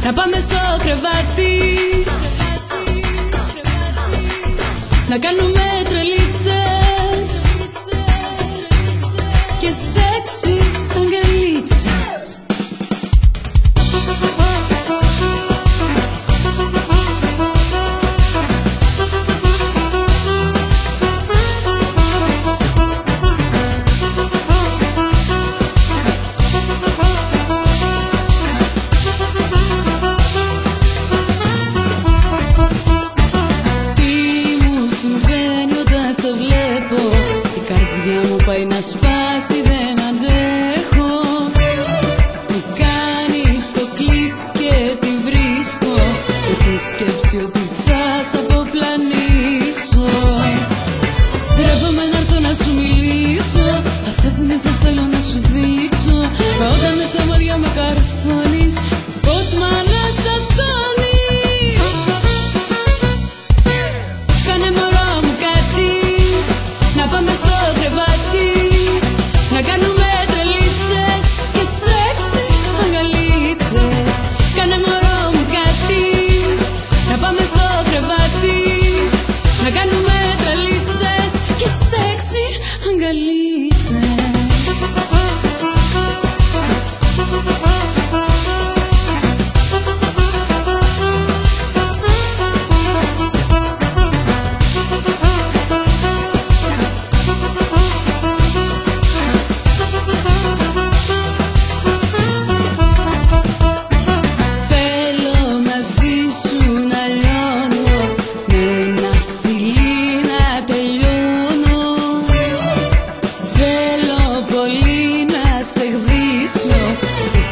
να πάμε στο κρεβάτι, να κάνουμε τρελίτσες και σεξι αγγελίτσες. Σε βλέπω, η καρδιά μου πάει να σπάσει, δεν αντέχω. Μου κάνεις το κλικ και τη βρίσκω, με τη σκέψη ότι θα σ' αποπλανήσω. Ντρέπομαι να έρθω να σου μιλήσω, αυτά που νιώθω θέλω να σου δείξω. Μα όταν μες στα μάτια με καρφώνεις, πώς μ' αναστατώνεις. Κάνε μωρό μου κάτι, να πάμε στο κρεβάτι, να κάνουμε τρελίτσες και σεξι αγκαλίτσες. Κάνε μωρό μου κάτι, να πάμε στο κρεβάτι, να κάνουμε τρελίτσες και σεξι αγκαλίτσες.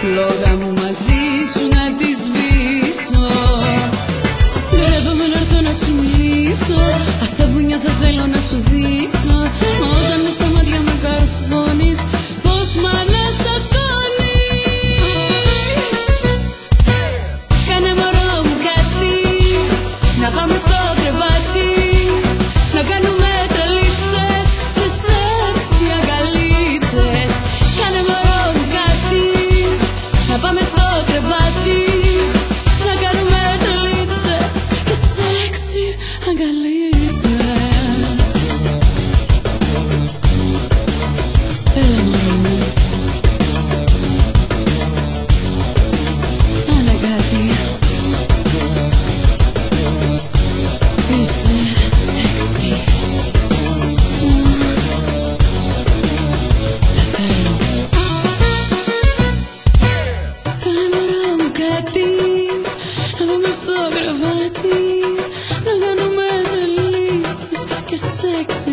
Φλόγα μου μαζί σου να τη σβήσω. Ντρέπομαι να έρθω να σου μιλήσω, αυτά που νιώθω θέλω να σου δείξω. Μα όταν μες στα μάτια με καρφώνεις, πώς μ' αναστατώνεις. Κάνε μωρό μου κάτι, να πάμε στο κρεβάτι, να κάνουμε τρελίτσες και σεξι αγκαλίτσες. Κάνε μωρό μου κάτι, να πάμε στο κρεβάτι, να κάνουμε τρελίτσες και σεξι αγκαλίτσες. Έλα μωρό μου, κάνε κάτι, είσαι σεξι, σε θέλω. Να πάμε στο κρεβάτι, να κάνουμε τρελίτσες και σεξι